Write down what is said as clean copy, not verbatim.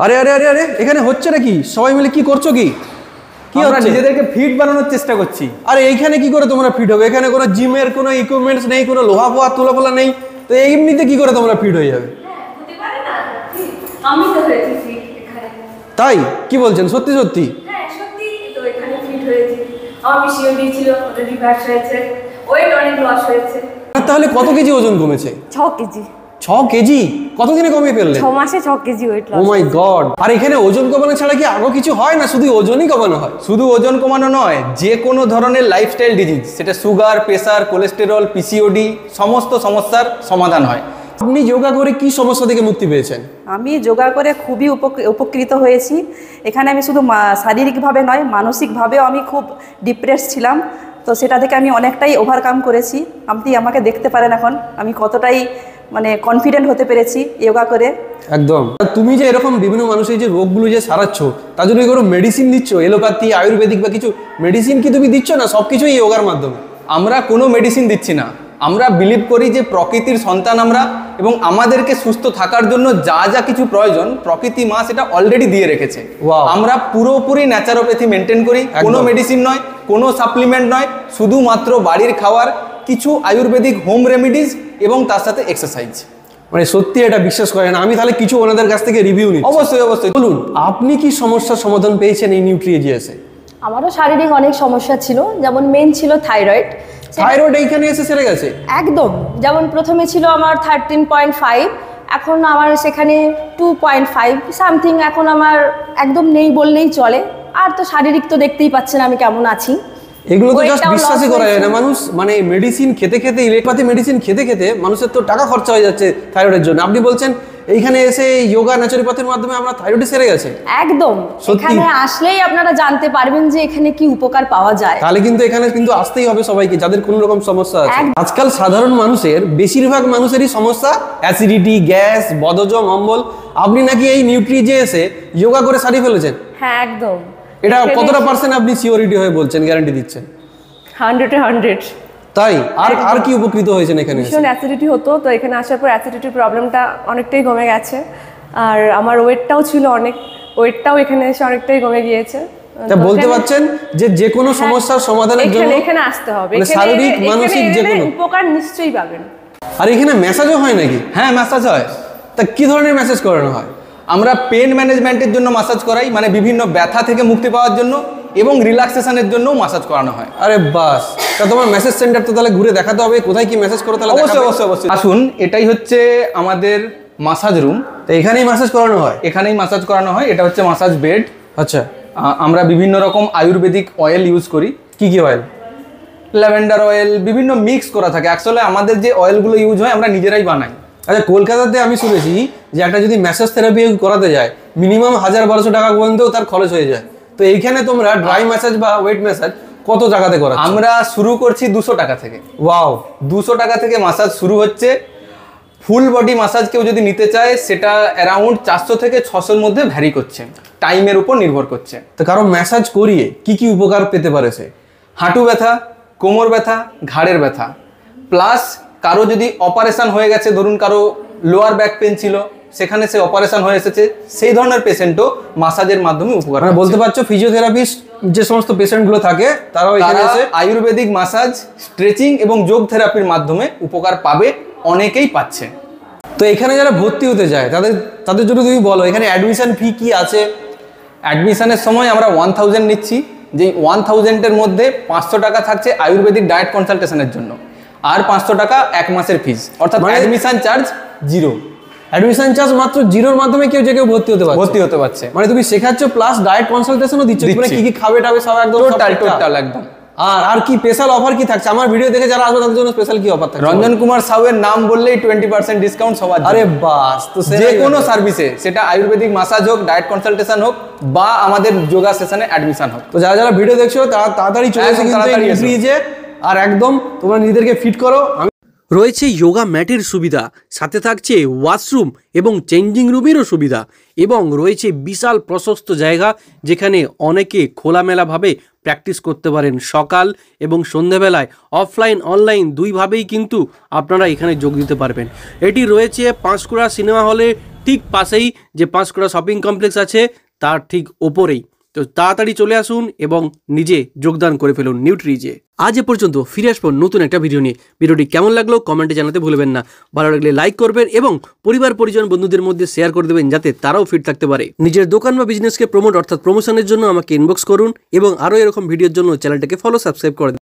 আরে আরে আরে আরে এখানে হচ্ছে নাকি? সবাই মিলে কি করছো? কি আমরা নিজেদেরকে ফিট বানানোর চেষ্টা করছি। আরে এইখানে কি করে তোমরা ফিট হবে? এখানে কোনো জিমের কোনো ইকুইপমেন্টস নেই, কোনো লোহা ফোয়া তোলা ফোলা নেই, তো এমনিতে কি করে তোমরা ফিট হয়ে যাবে? আমি তো হয়েছি ফিট এখানে। তাই কি বলছেন? সত্যি সত্যি? হ্যাঁ সত্যি তো, এখানে ফিট হয়েছি। আমার পিসিও দিয়েছিল, ওটা রিভার্স হয়েছে, ওয়েট অনেক লস হয়েছে। তাহলে কত কেজি ওজন কমেছে? 6 কেজি। 6 কেজি? কতদিনে কমিয়ে ফেললে? 6 মাসে 6 কেজি ওয়েট লস। ও মাই গড! আর এখানে ওজন কমানো ছাড়া কি আরো কিছু হয় না? শুধু ওজনই কমানো হয়? শুধু ওজন কমানো নয়, যে কোনো ধরনের লাইফস্টাইল ডিজিজ, সেটা সুগার, প্রেসার, কোলেস্টেরল, পিসিওডি, সমস্ত সমস্যার সমাধান হয়। আপনি যোগা করে কি সমস্যা থেকে মুক্তি পেয়েছেন? আমি যোগা করে খুবই উপকৃত হয়েছি। এখানে আমি শুধু শারীরিকভাবে নয়, মানসিকভাবেও আমি খুব ডিপ্রেস ছিলাম, তো সেটা থেকে আমি অনেকটাই ওভারকাম করেছি। আপনি আমাকে দেখতে পারেন এখন আমি কতটাই কনফিডেন্ট হতে পেরেছি যোগা করে। একদম। তুমি যে এরকম বিভিন্ন মানুষের যে রোগগুলো যে সারাচ্ছ, তার জন্য কোনো মেডিসিন দিচ্ছ? এলোপ্যাথি, আয়ুর্বেদিক বা কিছু মেডিসিন কি তুমি দিচ্ছ না? সব কিছুই যোগার মাধ্যমে। আমরা কোনো মেডিসিন দিচ্ছি না। আমরা বিলিভ করি যে প্রকৃতির সন্তান আমরা, এবং আমাদেরকে সুস্থ থাকার জন্য যা যা কিছু প্রয়োজন প্রকৃতি মা সেটা অলরেডি দিয়ে রেখেছে। আমরা পুরোপুরি ন্যাচারোপ্যাথি মেনটেন করি, কোনো মেডিসিন নয়, কোনো সাপ্লিমেন্ট নয়, শুধুমাত্র বাড়ির খাওয়ার, কিছু আয়ুর্বেদিক হোম রেমিডিজ এবং তার সাথে এক্সারসাইজ। মানে সত্যি এটা বিশ্বাস করেন? আমি তাহলে কিছু ওনাদের কাছ থেকে রিভিউ নিই। অবশ্যই অবশ্যই। বলুন, আপনি কি সমস্যার সমাধান পেয়েছেন এই নিউট্রিজিয়াসে? আমারও শারীরিক অনেক সমস্যা ছিল, যেমন মেন ছিল থাইরয়েড। থাইরয়েড এইখানে এসে সেরে গেছে একদম। যেমন প্রথমে ছিল আমার 13.5, এখন আমার সেখানে 2.5 সামথিং, এখন আমার একদম নেই বললেই চলে। আর তো শারীরিক তো দেখতেই পাচ্ছেন আমি কেমন আছি। এগুলো তো জাস্ট বিশ্বাসই করা যায় না। মানুষ মেডিসিন খেতে খেতে, ইলেকট্রোপ্যাথি মেডিসিন খেতে খেতে মানুষের তো টাকা খরচা হয়ে যাচ্ছে থাইরয়েডের জন্য। আপনি বলছেন এইখানে এসে যোগা ন্যাচারোপ্যাথির মাধ্যমে আমরা থাইরয়েড সেরে গেছে? একদম। এখানে আসলেই আপনারা জানতে পারবেন যে এখানে কি উপকার পাওয়া যায়। তাহলে কিন্তু এখানে কিন্তু আসতেই হবে সবাইকে, যাদের কোনো রকম সমস্যা আছে। আজকাল সাধারণ মানুষের, বেশিরভাগ মানুষেরই সমস্যা অ্যাসিডিটি, গ্যাস, বদহজম, অম্বল। আপনি নাকি এই নিউট্রিজিয়াসে যোগা করে সারিয়ে ফেলেছেন? হ্যাঁ একদম। এটা কতটা পার্সেন্ট আপনি সিওরিটি হয়ে বলছেন, গ্যারান্টি দিচ্ছেন? 100-এ 100। তাই? আর কি উপকৃত হয়েছেন এখানে? ভীষণ অ্যাসিডিটি হতো, তো এখানে আসার পর অ্যাসিডিটির প্রবলেমটা অনেকটাই কমে গেছে। আর আমার ওয়েটটাও ছিল অনেক, ওয়েটটাও এখানে এসে অনেকটাই কমে গিয়েছে। তা বলতে পারছেন যে কোনো সমস্যার সমাধানের জন্য এখানে আসতে হবে, শারীরিক মানসিক যে কোনো উপকার নিশ্চয়ই পাবেন। আর এখানে ম্যাসাজও হয় নাকি? হ্যাঁ, ম্যাসাজ হয়। তা কি ধরনের ম্যাসাজ করানো হয়? আমরা পেন ম্যানেজমেন্টের জন্য ম্যাসাজ করাই, মানে বিভিন্ন ব্যথা থেকে মুক্তি পাওয়ার জন্য, এবং রিল্যাক্সেশনের জন্যও ম্যাসাজ করানো হয়। আরে বাস! তা তোমার ম্যাসাজ সেন্টার তো তাহলে ঘুরে দেখাতে হবে, কোথায় কি ম্যাসাজ করো তাহলে? অবশ্যই অবশ্যই অবশ্যই। আসুন, এটাই হচ্ছে আমাদের ম্যাসাজ রুম। তো এখানেই ম্যাসাজ করানো হয়? এখানেই ম্যাসাজ করানো হয়। এটা হচ্ছে ম্যাসাজ বেড। আচ্ছা। আমরা বিভিন্ন রকম আয়ুর্বেদিক অয়েল ইউজ করি। কি কি অয়েল? ল্যাভেন্ডার অয়েল, বিভিন্ন মিক্স করা থাকে। অ্যাকচুয়ালি আমাদের যে অয়েলগুলো ইউজ হয় আমরা নিজেরাই বানাই। আচ্ছা, কলকাতাতে আমি শুনেছি যে একটা যদি ম্যাসাজ থেরাপি করাতে যায় মিনিমাম 1000-1200 টাকা পর্যন্ত তার খরচ হয়ে যায়। তো এইখানে তোমরা ড্রাই ম্যাসাজ বা ওয়েট ম্যাসাজ কত টাকাতে করা? আমরা শুরু করছি 200 টাকা থেকে। ওয়াও! 200 টাকা থেকে ম্যাসাজ শুরু হচ্ছে। ফুল বডি ম্যাসাজ কেউ যদি নিতে চায় সেটা অ্যারাউন্ড 400 থেকে 600-এর মধ্যে ভ্যারি করছে, টাইমের উপর নির্ভর করছে। তো কারো ম্যাসাজ করিয়ে কি কি উপকার পেতে পারে সে? হাঁটু ব্যথা, কোমর ব্যথা, ঘাড়ের ব্যথা, প্লাস কারো যদি অপারেশন হয়ে গেছে, ধরুন কারো লোয়ার ব্যাক পেন ছিল, সেখানে সে অপারেশন হয়ে এসেছে, সেই ধরনের পেশেন্টও ম্যাসাজের মাধ্যমে উপকার পাচ্ছে। বলতে পারছো ফিজিওথেরাপিস্ট যে সমস্ত পেশেন্টগুলো থাকে তারাও এখানে এসে আয়ুর্বেদিক ম্যাসাজ, স্ট্রেচিং এবং যোগ থেরাপির মাধ্যমে উপকার পাবে, অনেকেই পাচ্ছে। তো এখানে যারা ভর্তি হতে যায় তাদের জন্য তুমি বলো এখানে অ্যাডমিশন ফি কি আছে? অ্যাডমিশনের সময় আমরা 1000 নিচ্ছি, যেই 1000-এর মধ্যে 500 টাকা থাকছে আয়ুর্বেদিক ডায়েট কনসালটেশনের জন্য, আর 500 টাকা 1 মাসের ফিস, অর্থাৎ অ্যাডমিশন চার্জ 0। অ্যাডমিশন চার্জ মাত্র 0-র মাধ্যমে কেউ ভর্তি হতে পারছে। মানে তুমি শেখাচ্ছ প্লাস ডায়েট কনসালটেশনও দিচ্ছ, মানে কি কি খাবে টাবে সব একদম টোটাল একদম। আর কি স্পেশাল অফার কি থাকছে? আমার ভিডিও দেখে যারা আসবে তাদের জন্য স্পেশাল কি অফার থাকছে? রঞ্জন কুমার সাউয়ের নাম বললেই 20% ডিসকাউন্ট সবার জন্য। আরে বাস! তো যে কোনো সার্ভিসে, সেটা আয়ুর্বেদিক ম্যাসাজ হোক, ডায়েট কনসালটেশন হোক, বা আমাদের যোগা সেশনে অ্যাডমিশন হোক। তো যারা ভিডিও দেখছো তারা তাড়াতাড়ি চলে এসে কিন্তু নিউট্রিজে আর একদম তোমরা নিজেদেরকে ফিট করো। রয়েছে যোগা ম্যাটের সুবিধা, সাথে থাকছে ওয়াশরুম এবং চেঞ্জিং রুমেরও সুবিধা, এবং রয়েছে বিশাল প্রশস্ত জায়গা যেখানে অনেকে খোলামেলাভাবে প্র্যাকটিস করতে পারেন। সকাল এবং সন্ধেবেলায় অফলাইন অনলাইন দুইভাবেই কিন্তু আপনারা এখানে যোগ দিতে পারবেন। এটি রয়েছে পাঁশকুড়া সিনেমা হলে ঠিক পাশেই যে পাঁশকুড়া শপিং কমপ্লেক্স আছে তার ঠিক ওপরেই। তো তাড়াতাড়ি চলে আসুন এবং নিজে যোগদান করে ফেলুন নিউট্রিজে। আজ এ পর্যন্ত, ফিরে আসবো নতুন একটা ভিডিও নিয়ে। ভিডিওটি কেমন লাগলো কমেন্টে জানাতে ভুলবেন না। ভালো লাগলে লাইক করবেন এবং পরিবার পরিজন বন্ধুদের মধ্যে শেয়ার করে দেবেন যাতে তারাও ফিট থাকতে পারে। নিজের দোকান বা বিজনেসকে প্রমোট অর্থাৎ প্রমোশনের জন্য আমাকে ইনবক্স করুন এবং আরও এরকম ভিডিওর জন্য চ্যানেলটাকে সাবস্ক্রাইব করে দিন।